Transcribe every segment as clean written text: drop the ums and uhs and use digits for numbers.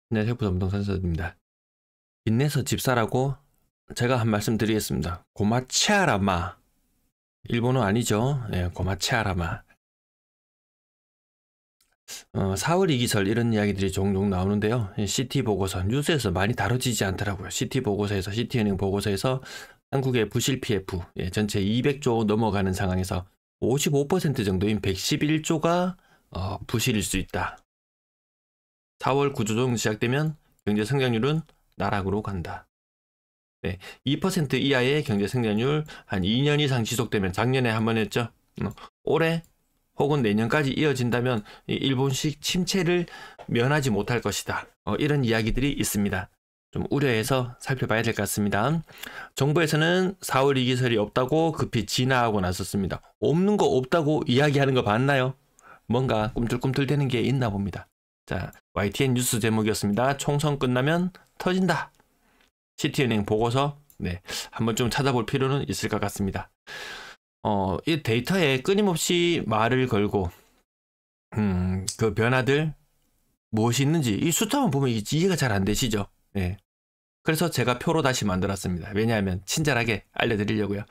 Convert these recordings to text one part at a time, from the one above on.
안녕하세요. 부동산 선생입니다. 빚내서 집 사라고 제가 한 말씀 드리겠습니다. 고마치아라마. 일본어 아니죠? 예, 고마치아라마. 4월 이기설 이런 이야기들이 종종 나오는데요. CT 보고서, 뉴스에서 많이 다뤄지지 않더라고요. CT 보고서에서, CT은행 보고서에서 한국의 부실 PF, 전체 200조 넘어가는 상황에서 55% 정도인 111조가 부실일 수 있다. 4월 구조조정 시작되면 경제 성장률은 나락으로 간다. 네, 2% 이하의 경제 성장률 한 2년 이상 지속되면 작년에 한번 했죠. 올해 혹은 내년까지 이어진다면 일본식 침체를 면하지 못할 것이다. 이런 이야기들이 있습니다. 좀 우려해서 살펴봐야 될 것 같습니다. 정부에서는 4월 이기설이 없다고 급히 진화하고 나섰습니다. 없는 거 없다고 이야기하는 거 봤나요? 뭔가 꿈틀꿈틀 되는 게 있나 봅니다. 자, YTN 뉴스 제목이었습니다. 총선 끝나면 터진다. CT은행 보고서, 한번 좀 찾아볼 필요는 있을 것 같습니다. 이 데이터에 끊임없이 말을 걸고, 그 변화들, 무엇이 있는지, 이 숫자만 보면 이해가 잘 안 되시죠? 네. 그래서 제가 표로 다시 만들었습니다. 왜냐하면 친절하게 알려드리려고요.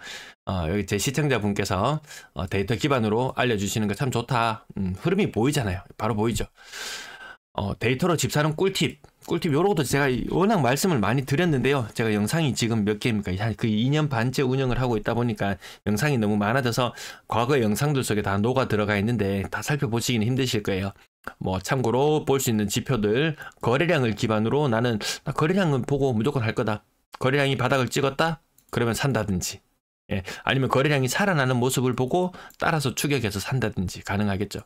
여기 제 시청자분께서 데이터 기반으로 알려주시는 거 참 좋다. 흐름이 보이잖아요. 바로 보이죠? 데이터로 집 사는 꿀팁 요러고도 제가 워낙 말씀을 많이 드렸는데요. 제가 영상이 지금 몇 개입니까? 그 2년 반째 운영을 하고 있다 보니까 영상이 너무 많아져서 과거의 영상들 속에 다 녹아 들어가 있는데 다 살펴보시기는 힘드실 거예요. 뭐 참고로 볼 수 있는 지표들, 거래량을 기반으로 나는 거래량은 보고 무조건 할 거다. 거래량이 바닥을 찍었다? 그러면 산다든지. 아니면 거래량이 살아나는 모습을 보고 따라서 추격해서 산다든지 가능하겠죠.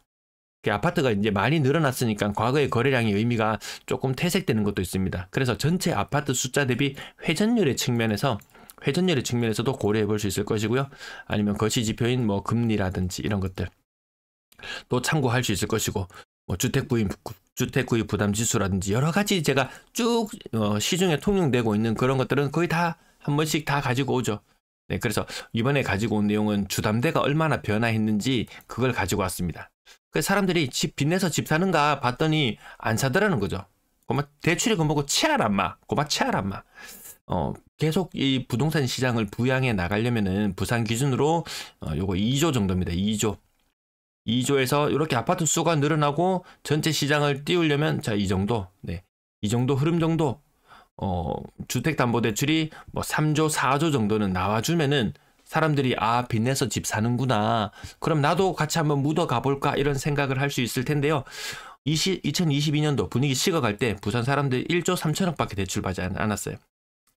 아파트가 이제 많이 늘어났으니까 과거의 거래량의 의미가 조금 퇴색되는 것도 있습니다. 그래서 전체 아파트 숫자 대비 회전율의 측면에서도 고려해 볼 수 있을 것이고요. 아니면 거시 지표인 뭐 금리라든지 이런 것들 또 참고할 수 있을 것이고, 뭐 주택 구입 부담 지수라든지 여러 가지 제가 쭉 시중에 통용되고 있는 그런 것들은 거의 다 한 번씩 다 가지고 오죠. 네, 그래서 이번에 가지고 온 내용은 주담대가 얼마나 변화했는지 그걸 가지고 왔습니다. 그 사람들이 빚내서 집 사는가 봤더니 안 사더라는 거죠. 고마 대출이 그거고 치아란마, 고마 치아란마. 계속 이 부동산 시장을 부양해 나가려면은 부산 기준으로 요거 2조 정도입니다. 2조에서 이렇게 아파트 수가 늘어나고 전체 시장을 띄우려면 자, 이 정도. 네. 이 정도 흐름 정도. 주택담보대출이 뭐 3조, 4조 정도는 나와주면은 사람들이 빚내서 집 사는구나. 그럼 나도 같이 한번 묻어 가볼까 이런 생각을 할 수 있을 텐데요. 2022년도 분위기 식어갈 때 부산 사람들 1조 3천억밖에 대출받지 않았어요.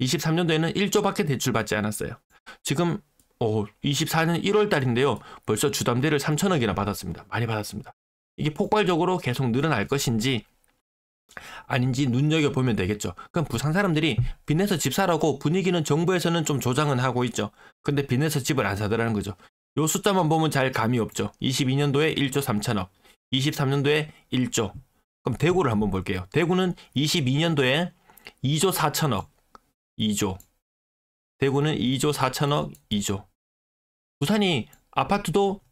23년도에는 1조밖에 대출받지 않았어요. 지금 24년 1월 달인데요. 벌써 주담대를 3천억이나 받았습니다. 많이 받았습니다. 이게 폭발적으로 계속 늘어날 것인지 아닌지 눈여겨보면 되겠죠. 그럼 부산 사람들이 빚내서 집 사라고 분위기는 정부에서는 좀 조장은 하고 있죠. 근데 빚내서 집을 안 사더라는 거죠. 요 숫자만 보면 잘 감이 없죠. 22년도에 1조 3천억, 23년도에 1조. 그럼 대구를 한번 볼게요. 대구는 22년도에 2조 4천억, 2조. 대구는 2조 4천억, 2조. 부산이 아파트도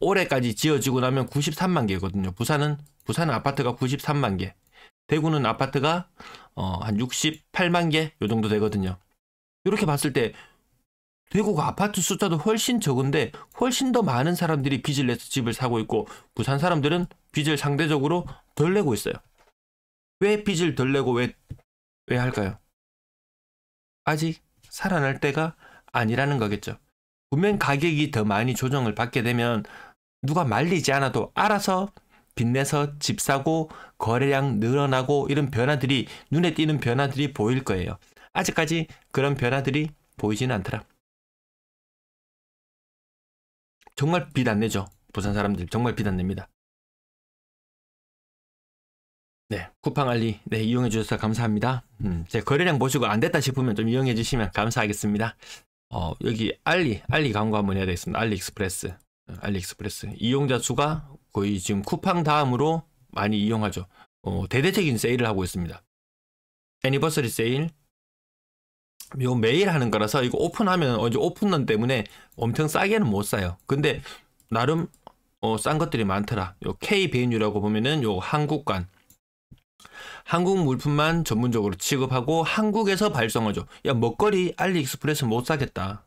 올해까지 지어지고 나면 93만 개거든요. 부산은 아파트가 93만 개. 대구는 아파트가 한 68만 개 요 정도 되거든요. 이렇게 봤을 때 대구가 아파트 숫자도 훨씬 적은데 훨씬 더 많은 사람들이 빚을 내서 집을 사고 있고 부산 사람들은 빚을 상대적으로 덜 내고 있어요. 왜 빚을 덜 내고 왜 할까요? 아직 살아날 때가 아니라는 거겠죠. 분명 가격이 더 많이 조정을 받게 되면 누가 말리지 않아도 알아서 빚내서 집 사고 거래량 늘어나고 이런 변화들이 눈에 띄는 변화들이 보일 거예요. 아직까지 그런 변화들이 보이지는 않더라. 정말 빚 안 내죠. 부산 사람들 정말 빚 안 냅니다. 네, 쿠팡 알리 이용해 주셔서 감사합니다. 제 거래량 보시고 안 됐다 싶으면 좀 이용해 주시면 감사하겠습니다. 여기 알리 광고 한번 해야 되겠습니다. 알리익스프레스 이용자 수가 거의 지금 쿠팡 다음으로 많이 이용하죠. 대대적인 세일을 하고 있습니다. 애니버서리 세일 요 매일 하는 거라서 이거 오픈하면 어제 오픈런 때문에 엄청 싸게는 못 사요. 근데 나름 싼 것들이 많더라. 요 K 베뉴라고 보면은 요 한국관 한국 물품만 전문적으로 취급하고 한국에서 발송하죠. 야, 먹거리 알리익스프레스 못 사겠다.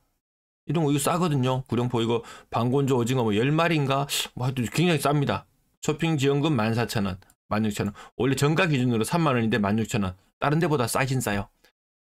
이런 거 이거 싸거든요. 구룡포 이거 방건조 오징어 뭐 10마리인가? 뭐 하여튼 굉장히 쌉니다. 쇼핑 지원금 14,000원, 16,000원. 원래 정가 기준으로 30,000원인데 16,000원. 다른 데보다 싸긴 싸요.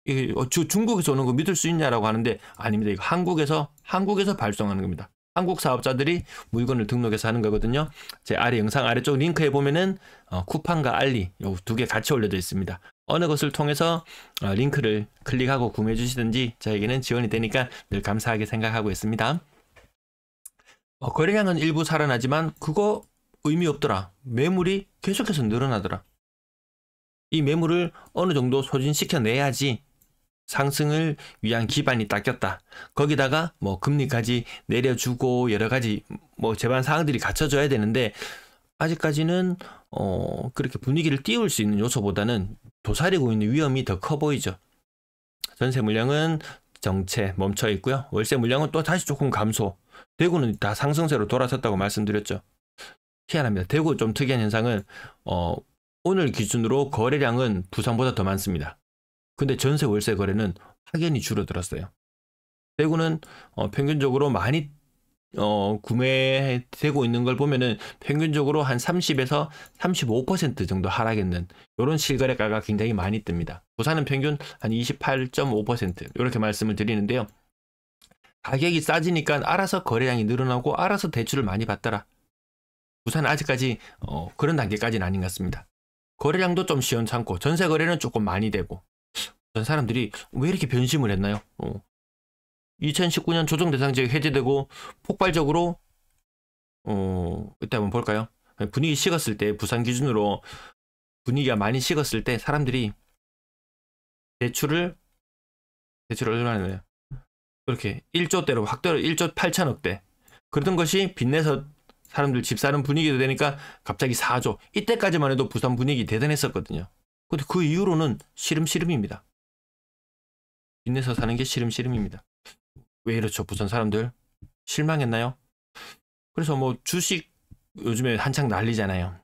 이게 중국에서 오는 거 믿을 수 있냐라고 하는데 아닙니다. 이거 한국에서 발송하는 겁니다. 한국 사업자들이 물건을 등록해서 하는 거거든요. 제 아래 영상 아래쪽 링크에 보면은 쿠팡과 알리 요 두 개 같이 올려져 있습니다. 어느 것을 통해서 링크를 클릭하고 구매해 주시든지 저에게는 지원이 되니까 늘 감사하게 생각하고 있습니다. 거래량은 일부 살아나지만 그거 의미 없더라. 매물이 계속해서 늘어나더라. 이 매물을 어느 정도 소진시켜내야지 상승을 위한 기반이 닦였다. 거기다가 뭐 금리까지 내려주고 여러 가지 뭐 제반 사항들이 갖춰져야 되는데 아직까지는 그렇게 분위기를 띄울 수 있는 요소보다는 도사리고 있는 위험이 더 커 보이죠. 전세 물량은 정체 멈춰 있고요. 월세 물량은 또 다시 조금 감소. 대구는 다 상승세로 돌아섰다고 말씀드렸죠. 희한합니다. 대구 좀 특이한 현상은 오늘 기준으로 거래량은 부산보다 더 많습니다. 근데 전세 월세 거래는 확연히 줄어들었어요. 대구는 평균적으로 많이 구매되고 있는 걸 보면은 평균적으로 한 30에서 35% 정도 하락했는 이런 실거래가가 굉장히 많이 뜹니다. 부산은 평균 한 28.5% 이렇게 말씀을 드리는데요. 가격이 싸지니까 알아서 거래량이 늘어나고 알아서 대출을 많이 받더라. 부산은 아직까지 그런 단계까지는 아닌 것 같습니다. 거래량도 좀 시원찮고 전세 거래는 조금 많이 되고 사람들이 왜 이렇게 변심을 했나요? 2019년 조정대상지역 해제되고 폭발적으로 이때 한번 볼까요? 분위기 식었을 때 부산 기준으로 분위기가 많이 식었을 때 사람들이 대출을 얼마나 내요? 이렇게 1조대로 확 떨어 1조 8천억대 그러던 것이 빚내서 사람들 집 사는 분위기가 되니까 갑자기 4조 이때까지만 해도 부산 분위기 대단했었거든요. 근데 그 이후로는 시름시름입니다. 빚내서 사는 게 시름시름입니다. 왜 이렇죠? 부산 사람들 실망했나요? 그래서 뭐 주식 요즘에 한창 난리잖아요.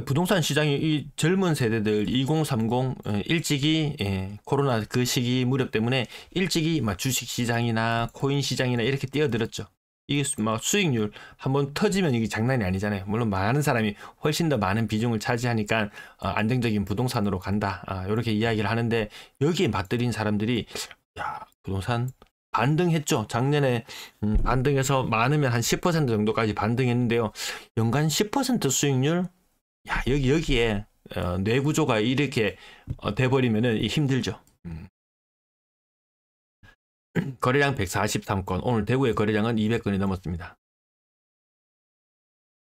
부동산 시장이 이 젊은 세대들 2030 일찍이 코로나 그 시기 무렵 때문에 일찍이 막 주식 시장이나 코인 시장이나 이렇게 뛰어들었죠. 이게 막 수익률 한번 터지면 이게 장난이 아니잖아요. 물론 많은 사람이 훨씬 더 많은 비중을 차지하니까 안정적인 부동산으로 간다. 이렇게 이야기를 하는데 여기에 맞들인 사람들이 야, 부동산 반등했죠. 작년에 반등해서 많으면 한 10% 정도까지 반등했는데요. 연간 10% 수익률? 야, 여기에 뇌구조가 이렇게 돼버리면은 힘들죠. 거래량 143건, 오늘 대구의 거래량은 200건이 넘었습니다.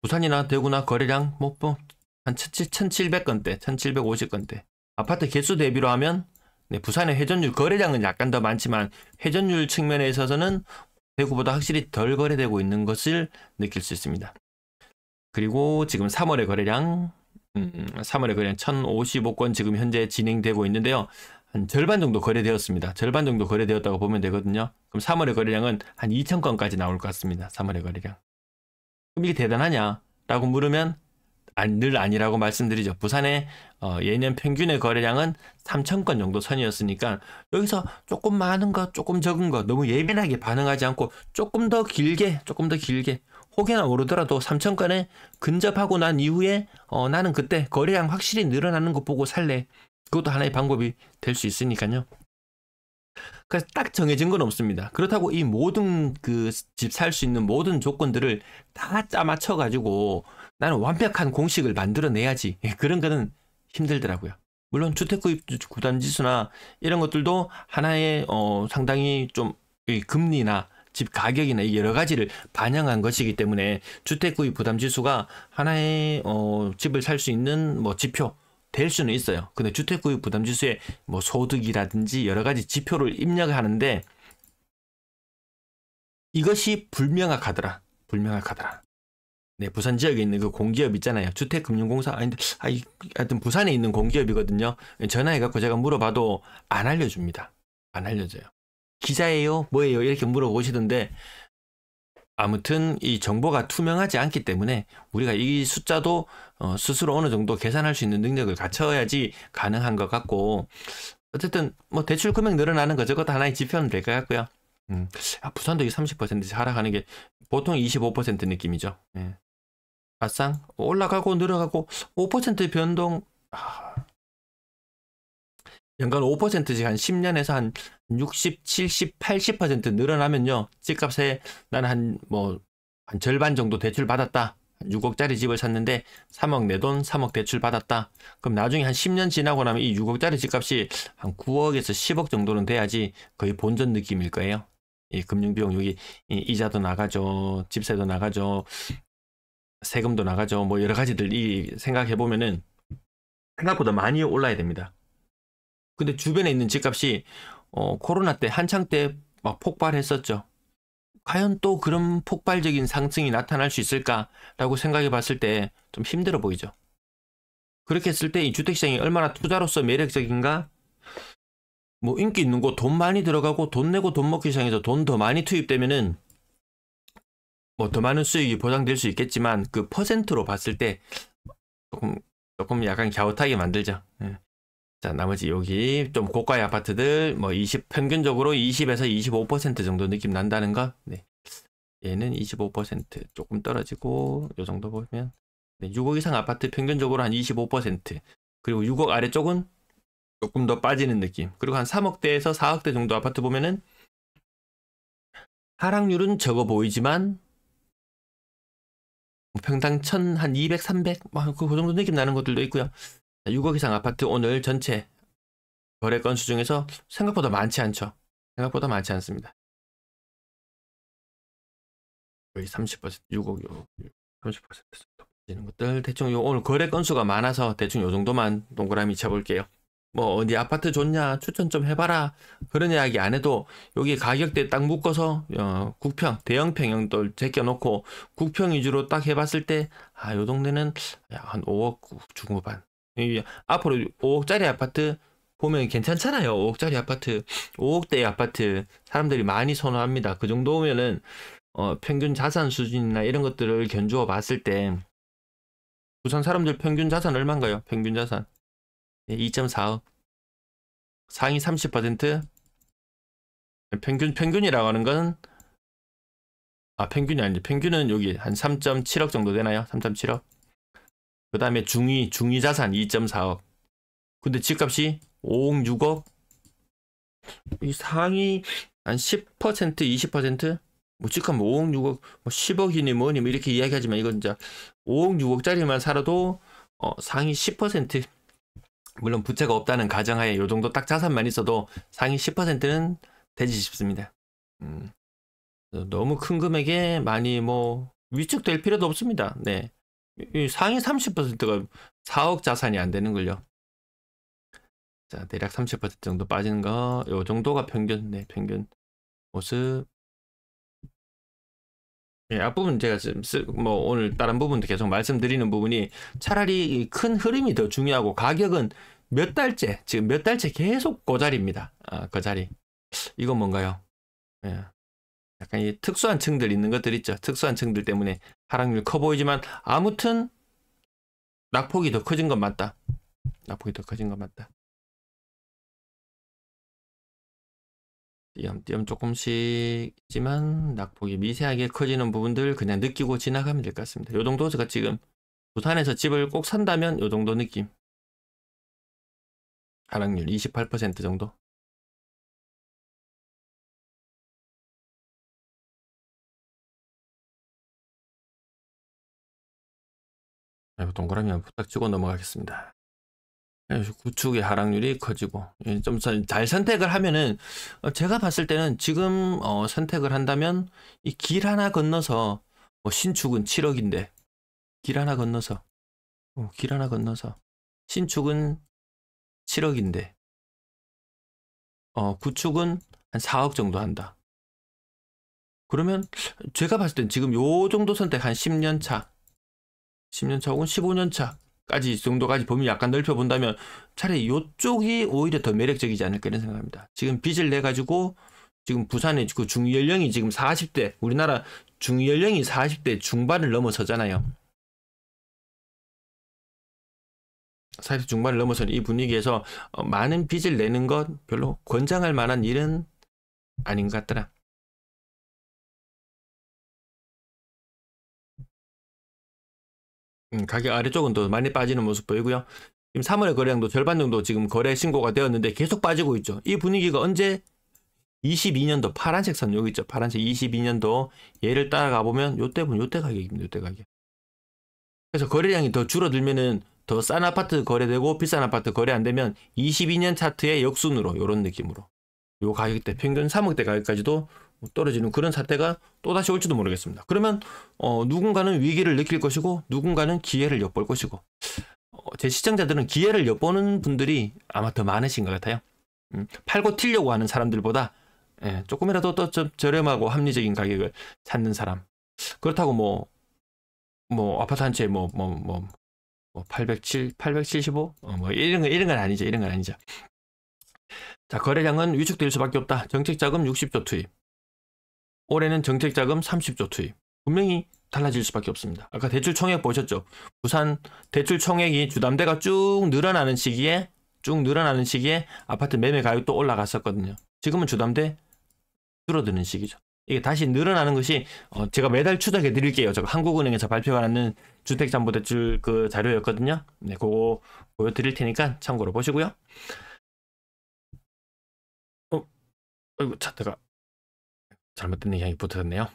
부산이나 대구나 거래량 한 1700건대, 1750건대. 아파트 개수 대비로 하면 부산의 회전율, 거래량은 약간 더 많지만 회전율 측면에 있어서는 대구보다 확실히 덜 거래되고 있는 것을 느낄 수 있습니다. 그리고 지금 3월의 거래량 1055건 지금 현재 진행되고 있는데요. 한 절반 정도 거래되었습니다. 절반 정도 거래되었다고 보면 되거든요. 그럼 3월의 거래량은 한 2,000건까지 나올 것 같습니다. 3월의 거래량. 그럼 이게 대단하냐? 라고 물으면 늘 아니라고 말씀드리죠. 부산의 예년 평균의 거래량은 3,000건 정도 선이었으니까 여기서 조금 많은 거, 조금 적은 거 너무 예민하게 반응하지 않고 조금 더 길게 혹여나 오르더라도 3,000건에 근접하고 난 이후에 나는 그때 거래량 확실히 늘어나는 거 보고 살래. 그것도 하나의 방법이 될 수 있으니까요. 그래서 딱 정해진 건 없습니다. 그렇다고 이 모든 그 집 살 수 있는 모든 조건들을 다 짜맞춰 가지고 나는 완벽한 공식을 만들어내야지. 그런 거는 힘들더라고요. 물론 주택구입 부담지수나 이런 것들도 하나의 상당히 좀 금리나 집 가격이나 여러 가지를 반영한 것이기 때문에 주택구입 부담지수가 하나의 집을 살 수 있는 뭐 지표 될 수는 있어요. 근데 주택구입 부담지수에 뭐 소득이라든지 여러 가지 지표를 입력하는데 이것이 불명확하더라. 네, 부산 지역에 있는 그 공기업 있잖아요. 주택금융공사 하여튼 부산에 있는 공기업이거든요. 전화해갖고 제가 물어봐도 안 알려줍니다. 안 알려줘요. 기자예요? 뭐예요? 이렇게 물어보시던데 아무튼 이 정보가 투명하지 않기 때문에 우리가 이 숫자도 스스로 어느 정도 계산할 수 있는 능력을 갖춰야지 가능한 것 같고, 어쨌든 뭐 대출 금액 늘어나는 거 저것도 하나의 지표는 될 것 같고요. 부산도 이 30%씩 하락하는 게 보통 25% 느낌이죠. 예. 맞상 올라가고 늘어가고 5% 변동. 연간 5%씩 한 10년에서 한 60, 70, 80% 늘어나면요, 집값에 나는 한 절반 정도 대출 받았다. 6억짜리 집을 샀는데 3억 내 돈, 3억 대출 받았다. 그럼 나중에 한 10년 지나고 나면 이 6억짜리 집값이 한 9억에서 10억 정도는 돼야지 거의 본전 느낌일 거예요. 이 금융비용, 여기 이자도 나가죠, 집세도 나가죠, 세금도 나가죠, 뭐 여러 가지들 생각해 보면은 생각보다 많이 올라야 됩니다. 근데 주변에 있는 집값이 코로나 때 한창 때 막 폭발했었죠. 과연 또 그런 폭발적인 상승이 나타날 수 있을까라고 생각해 봤을 때 좀 힘들어 보이죠. 그렇게 했을 때 이 주택시장이 얼마나 투자로서 매력적인가? 뭐 인기 있는 곳, 돈 많이 들어가고 돈 내고 돈 먹기 시장에서 돈 더 많이 투입되면은 뭐 더 많은 수익이 보장될 수 있겠지만, 그 퍼센트로 봤을 때 조금 약간 갸웃하게 만들죠. 예. 자, 나머지 여기 좀 고가의 아파트들 뭐 평균적으로 20에서 25% 정도 느낌 난다는 거. 네. 얘는 25% 조금 떨어지고, 요 정도 보면, 네, 6억 이상 아파트 평균적으로 한 25%, 그리고 6억 아래쪽은 조금 더 빠지는 느낌. 그리고 한 3억대에서 4억대 정도 아파트 보면은 하락률은 적어 보이지만 평당 1000, 한 200, 300, 그 정도 느낌 나는 것들도 있고요. 6억 이상 아파트 오늘 전체 거래 건수 중에서 생각보다 많지 않죠. 생각보다 많지 않습니다. 거의 30%, 6억, 30% 정도 되는 것들. 대충 오늘 거래 건수가 많아서 대충 요 정도만 동그라미 쳐볼게요. 뭐 어디 아파트 좋냐 추천 좀 해봐라 그런 이야기 안 해도 여기 가격대 딱 묶어서 국평, 대형평 형들 제껴놓고 국평 위주로 딱 해봤을 때 요 동네는 한 5억 중후반. 앞으로 5억짜리 아파트 보면 괜찮잖아요. 5억짜리 아파트, 5억대 아파트 사람들이 많이 선호합니다. 그 정도면은 평균 자산 수준이나 이런 것들을 견주어 봤을 때 부산 사람들 평균 자산 얼마인가요? 평균 자산 2.4억. 상위 30%. 평균이라고 하는 건 평균이 아니죠. 평균은 여기 한 3.7억 정도 되나요? 3.7억. 그 다음에 중위 자산 2.4억. 근데 집값이 5억, 6억. 이 상위 한 10%, 20%? 뭐 집값 5억, 6억, 뭐 10억이니 뭐니 뭐 이렇게 이야기하지만, 이건 진짜 5억, 6억짜리만 살아도 상위 10%, 물론 부채가 없다는 가정하에 요 정도 딱 자산만 있어도 상위 10%는 되지 싶습니다. 너무 큰 금액에 많이 뭐 위축될 필요도 없습니다. 네. 이 상위 30%가 4억 자산이 안 되는 걸요. 자, 대략 30% 정도 빠지는 거, 요 정도가 평균, 네, 평균 모습. 예, 앞부분 제가 지금 뭐 오늘 다른 부분도 계속 말씀드리는 부분이 차라리 큰 흐름이 더 중요하고, 가격은 지금 몇 달째 계속 그 자리입니다. 그 자리. 이건 뭔가요? 예. 약간 이 특수한 층들 있는 것들 있죠. 특수한 층들 때문에 하락률 커 보이지만, 아무튼 낙폭이 더 커진 건 맞다. 낙폭이 더 커진 건 맞다. 띄엄띄엄 조금씩 있지만 낙폭이 미세하게 커지는 부분들 그냥 느끼고 지나가면 될 것 같습니다. 요 정도 제가 지금 부산에서 집을 꼭 산다면 요 정도 느낌. 하락률 28% 정도. 동그라미 한번 딱 찍어 넘어가겠습니다. 구축의 하락률이 커지고, 좀 잘 선택을 하면은, 제가 봤을 때는 지금 선택을 한다면 이 길 하나 건너서, 신축은 7억인데 길 하나 건너서 신축은 7억인데 구축은 한 4억 정도 한다. 그러면 제가 봤을 땐 지금 요 정도 선택, 한 10년 차 혹은 15년 차까지 정도까지 범위 약간 넓혀본다면 차라리 요쪽이 오히려 더 매력적이지 않을까 이런 생각합니다. 지금 빚을 내 가지고 지금 부산의 그 중연령이 지금 40대, 우리나라 중연령이 40대 중반을 넘어서잖아요. 40대 중반을 넘어서는 이 분위기에서 많은 빚을 내는 것 별로 권장할 만한 일은 아닌 것 같더라. 가격 아래쪽은 또 많이 빠지는 모습 보이고요. 지금 3월의 거래량도 절반 정도 지금 거래 신고가 되었는데 계속 빠지고 있죠. 이 분위기가 언제 22년도 파란색 선 여기 있죠. 파란색 22년도 얘를 따라가 보면 요때 보면 요때 가격입니다. 요때 가격. 그래서 거래량이 더 줄어들면은 더 싼 아파트 거래되고 비싼 아파트 거래 안 되면 22년 차트의 역순으로 요런 느낌으로 요 가격대 평균 3억대 가격까지도 떨어지는 그런 사태가 또다시 올지도 모르겠습니다. 그러면 누군가는 위기를 느낄 것이고 누군가는 기회를 엿볼 것이고 제 시청자들은 기회를 엿보는 분들이 아마 더 많으신 것 같아요. 팔고 튀려고 하는 사람들보다 조금이라도 또 좀 저렴하고 합리적인 가격을 찾는 사람. 그렇다고 뭐 아파트 한 채 875? 이런 건 아니죠. 이런 건 아니죠. 자, 거래량은 위축될 수밖에 없다. 정책자금 60조 투입. 올해는 정책자금 30조 투입. 분명히 달라질 수밖에 없습니다. 아까 대출 총액 보셨죠? 부산 대출 총액이 주담대가 쭉 늘어나는 시기에 아파트 매매 가격도 올라갔었거든요. 지금은 주담대 줄어드는 시기죠. 이게 다시 늘어나는 것이 제가 매달 추적해 드릴게요. 제가 한국은행에서 발표하는 주택담보대출 그 자료였거든요. 네, 그거 보여드릴 테니까 참고로 보시고요. 아이고, 차트가 잘못된 얘기 붙었네요.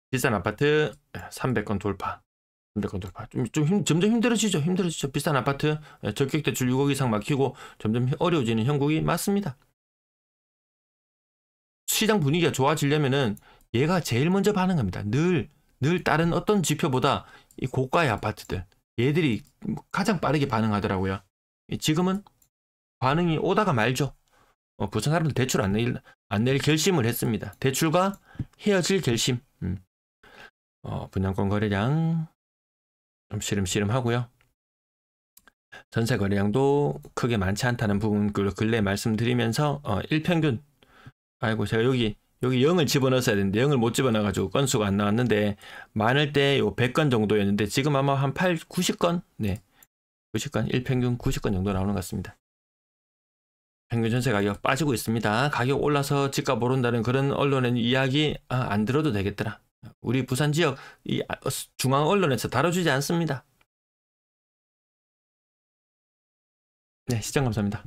비싼 아파트 300건 돌파. 300건 돌파. 점점 힘들어지죠. 비싼 아파트 적격대출 6억 이상 막히고 점점 어려워지는 형국이 맞습니다. 시장 분위기가 좋아지려면은 얘가 제일 먼저 반응합니다. 늘 다른 어떤 지표보다 이 고가의 아파트들 얘들이 가장 빠르게 반응하더라고요. 지금은 반응이 오다가 말죠. 부산 사람들 대출 안 낼 결심을 했습니다. 대출과 헤어질 결심. 분양권 거래량 좀 시름시름하고요. 전세 거래량도 크게 많지 않다는 부분 근래 말씀드리면서 일평균 아이고 제가 여기 0을 집어넣었어야 되는데 0을 못 집어넣어가지고 건수가 안 나왔는데 많을 때 요 100건 정도였는데 지금 아마 한 90건? 네 90건 일평균 90건 정도 나오는 것 같습니다. 평균 전세 가격 빠지고 있습니다. 가격 올라서 집값 오른다는 그런 언론의 이야기 안 들어도 되겠더라. 우리 부산 지역 이 중앙 언론에서 다뤄주지 않습니다. 네, 시청 감사합니다.